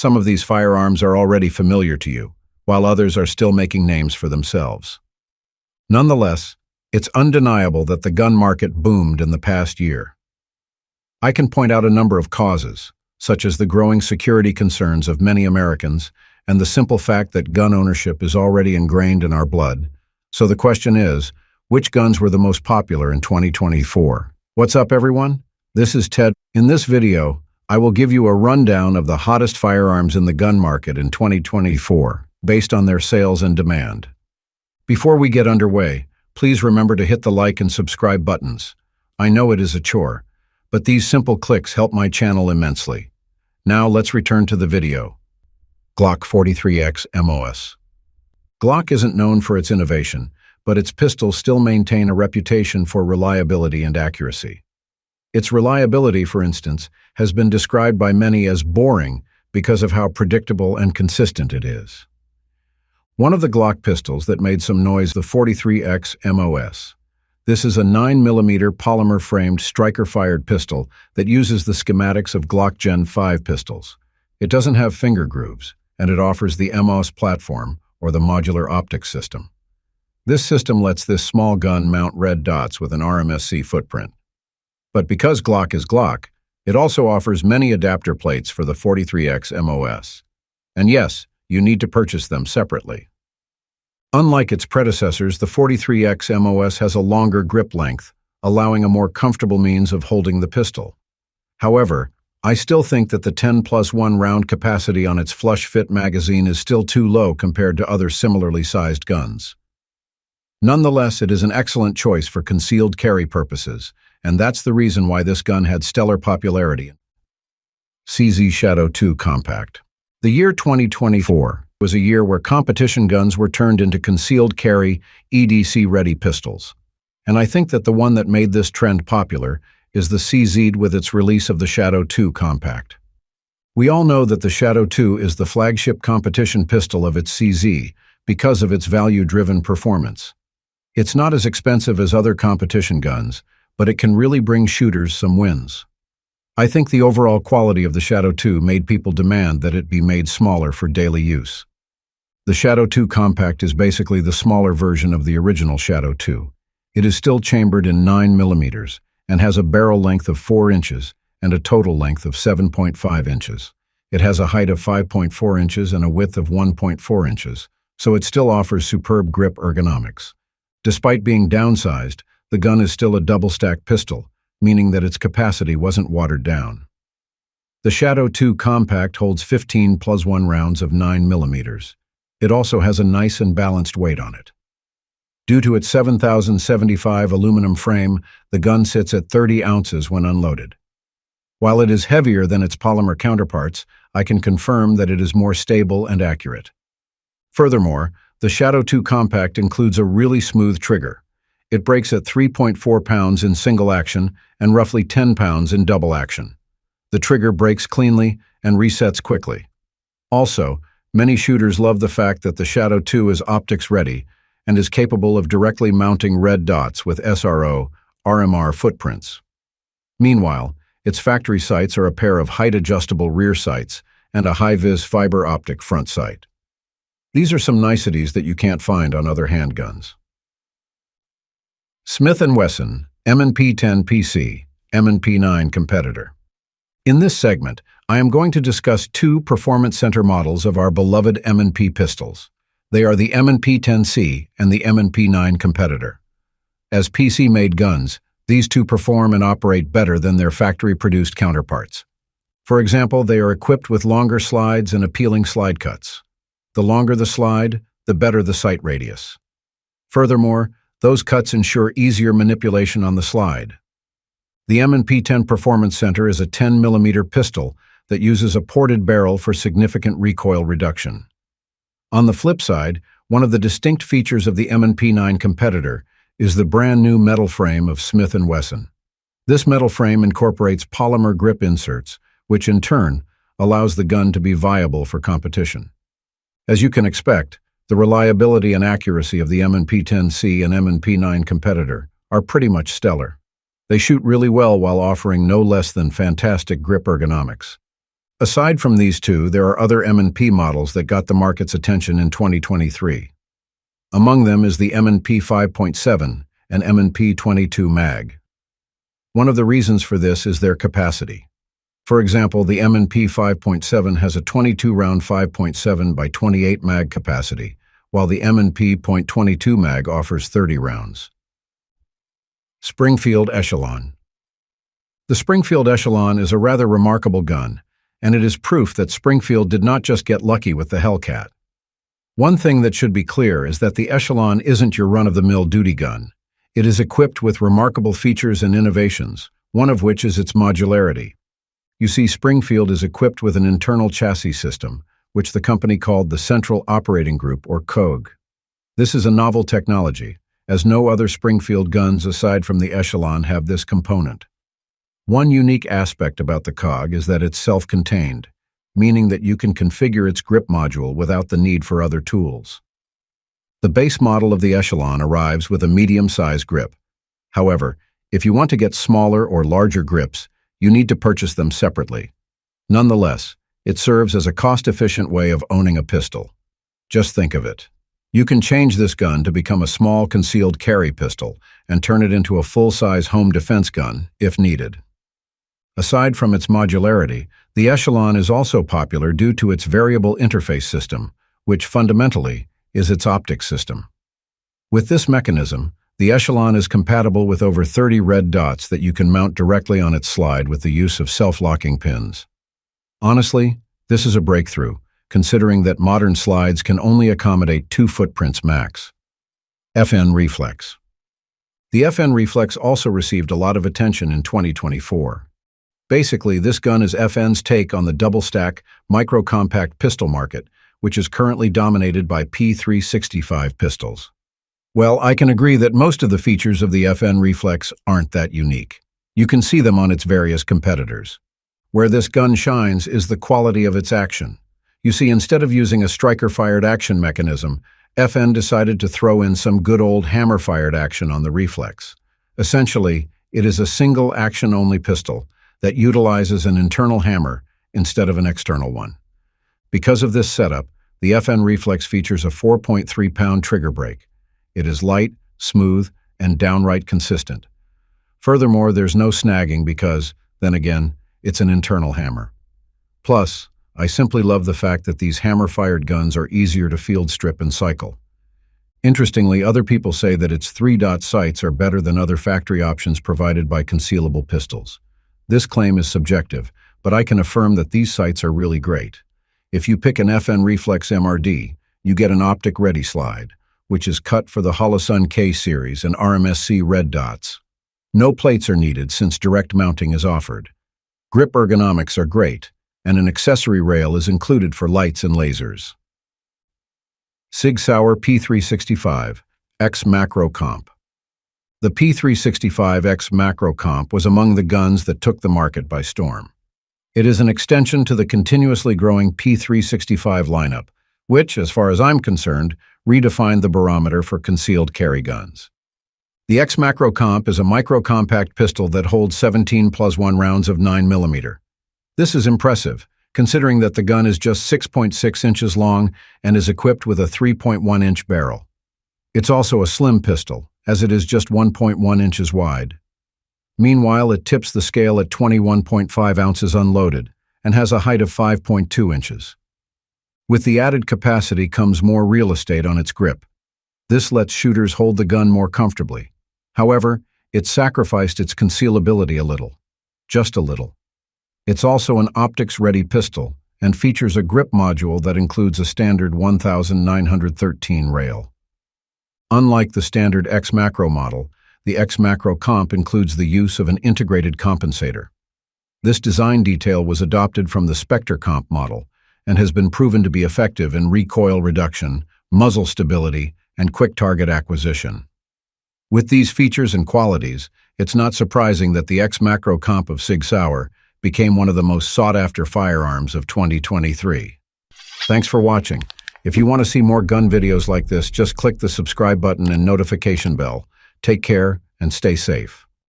Some of these firearms are already familiar to you, while others are still making names for themselves. Nonetheless, it's undeniable that the gun market boomed in the past year. I can point out a number of causes, such as the growing security concerns of many Americans and the simple fact that gun ownership is already ingrained in our blood. So the question is, which guns were the most popular in 2024? What's up, everyone? This is Ted. In this video, I will give you a rundown of the hottest firearms in the gun market in 2024, based on their sales and demand. Before we get underway, please remember to hit the like and subscribe buttons. I know it is a chore, but these simple clicks help my channel immensely. Now let's return to the video. Glock 43X MOS. Glock isn't known for its innovation, but its pistols still maintain a reputation for reliability and accuracy. Its reliability, for instance, has been described by many as boring because of how predictable and consistent it is. One of the Glock pistols that made some noise, the 43X MOS. This is a 9mm polymer-framed striker-fired pistol that uses the schematics of Glock Gen 5 pistols. It doesn't have finger grooves, and it offers the MOS platform, or the modular optics system. This system lets this small gun mount red dots with an RMSC footprint. But because Glock is Glock, it also offers many adapter plates for the 43X MOS. And yes, you need to purchase them separately. Unlike its predecessors, the 43X MOS has a longer grip length, allowing a more comfortable means of holding the pistol. However, I still think that the 10+1 round capacity on its flush-fit magazine is still too low compared to other similarly sized guns. Nonetheless, it is an excellent choice for concealed carry purposes, and that's the reason why this gun had stellar popularity. SIG Shadow 2 Compact. The year 2024 was a year where competition guns were turned into concealed carry, EDC-ready pistols. And I think that the one that made this trend popular is the SIG with its release of the Shadow 2 Compact. We all know that the Shadow 2 is the flagship competition pistol of its SIG because of its value-driven performance. It's not as expensive as other competition guns, but it can really bring shooters some wins. I think the overall quality of the Shadow 2 made people demand that it be made smaller for daily use. The Shadow 2 Compact is basically the smaller version of the original Shadow 2. It is still chambered in 9mm and has a barrel length of 4 inches and a total length of 7.5 inches. It has a height of 5.4 inches and a width of 1.4 inches, so it still offers superb grip ergonomics. Despite being downsized, the gun is still a double-stack pistol, meaning that its capacity wasn't watered down. The Shadow 2 Compact holds 15+1 rounds of 9mm. It also has a nice and balanced weight on it. Due to its 7,075 aluminum frame, the gun sits at 30 ounces when unloaded. While it is heavier than its polymer counterparts, I can confirm that it is more stable and accurate. Furthermore, the Shadow 2 Compact includes a really smooth trigger. It breaks at 3.4 pounds in single action and roughly 10 pounds in double action. The trigger breaks cleanly and resets quickly. Also, many shooters love the fact that the Shadow 2 is optics ready and is capable of directly mounting red dots with SRO, RMR footprints. Meanwhile, its factory sights are a pair of height-adjustable rear sights and a high-vis fiber optic front sight. These are some niceties that you can't find on other handguns. Smith & Wesson M&P 10 PC, M&P 9 competitor. In this segment, I am going to discuss two performance center models of our beloved M&P pistols. They are the M&P 10C and the M&P 9 competitor. As PC-made guns, these two perform and operate better than their factory-produced counterparts. For example, they are equipped with longer slides and appealing slide cuts. The longer the slide, the better the sight radius. Furthermore, those cuts ensure easier manipulation on the slide. The M&P 10 Performance Center is a 10mm pistol that uses a ported barrel for significant recoil reduction. On the flip side, one of the distinct features of the M&P 9 competitor is the brand new metal frame of Smith & Wesson. This metal frame incorporates polymer grip inserts, which in turn allows the gun to be viable for competition. As you can expect, the reliability and accuracy of the M&P 10C and M&P 9 competitor are pretty much stellar. They shoot really well while offering no less than fantastic grip ergonomics. Aside from these two, there are other M&P models that got the market's attention in 2023. Among them is the M&P 5.7 and M&P 22 mag. One of the reasons for this is their capacity. For example, the M&P 5.7 has a 22-round 5.7 by 28 mag capacity, while the M&P .22 mag offers 30 rounds. Springfield Echelon. The Springfield Echelon is a rather remarkable gun, and it is proof that Springfield did not just get lucky with the Hellcat. One thing that should be clear is that the Echelon isn't your run-of-the-mill duty gun. It is equipped with remarkable features and innovations, one of which is its modularity. You see, Springfield is equipped with an internal chassis system, which the company called the Central Operating Group, or COG. This is a novel technology, as no other Springfield guns aside from the Echelon have this component. One unique aspect about the COG is that it's self-contained, meaning that you can configure its grip module without the need for other tools. The base model of the Echelon arrives with a medium-sized grip. However, if you want to get smaller or larger grips, you need to purchase them separately. Nonetheless, it serves as a cost-efficient way of owning a pistol. Just think of it. You can change this gun to become a small concealed carry pistol and turn it into a full-size home defense gun, if needed. Aside from its modularity, the Echelon is also popular due to its variable interface system, which fundamentally is its optics system. With this mechanism, the Echelon is compatible with over 30 red dots that you can mount directly on its slide with the use of self-locking pins. Honestly, this is a breakthrough, considering that modern slides can only accommodate 2 footprints max. FN Reflex. The FN Reflex also received a lot of attention in 2024. Basically, this gun is FN's take on the double-stack, micro-compact pistol market, which is currently dominated by P365 pistols. Well, I can agree that most of the features of the FN Reflex aren't that unique. You can see them on its various competitors. Where this gun shines is the quality of its action. You see, instead of using a striker-fired action mechanism, FN decided to throw in some good old hammer-fired action on the Reflex. Essentially, it is a single action-only pistol that utilizes an internal hammer instead of an external one. Because of this setup, the FN Reflex features a 4.3-pound trigger brake. It is light, smooth, and downright consistent. Furthermore, there's no snagging because, then again, it's an internal hammer. Plus, I simply love the fact that these hammer-fired guns are easier to field strip and cycle. Interestingly, other people say that its 3-dot sights are better than other factory options provided by concealable pistols. This claim is subjective, but I can affirm that these sights are really great. If you pick an FN Reflex MRD, you get an optic-ready slide, which is cut for the Holosun K series and RMSC red dots. No plates are needed since direct mounting is offered. Grip ergonomics are great, and an accessory rail is included for lights and lasers. SIG Sauer P365 X Macro Comp. The P365 X Macro Comp was among the guns that took the market by storm. It is an extension to the continuously growing P365 lineup, which, as far as I'm concerned, redefined the barometer for concealed carry guns. The X Macro Comp is a micro-compact pistol that holds 17+1 rounds of 9mm. This is impressive, considering that the gun is just 6.6 inches long and is equipped with a 3.1-inch barrel. It's also a slim pistol, as it is just 1.1 inches wide. Meanwhile, it tips the scale at 21.5 ounces unloaded and has a height of 5.2 inches. With the added capacity comes more real estate on its grip. This lets shooters hold the gun more comfortably. However, it sacrificed its concealability a little. Just a little. It's also an optics-ready pistol and features a grip module that includes a standard 1913 rail. Unlike the standard X Macro model, the X Macro Comp includes the use of an integrated compensator. This design detail was adopted from the Spectre Comp model and has been proven to be effective in recoil reduction, muzzle stability, and quick target acquisition. With these features and qualities, it's not surprising that the X Macro Comp of SIG Sauer became one of the most sought-after firearms of 2023. Thanks for watching. If you want to see more gun videos like this, just click the subscribe button and notification bell. Take care and stay safe.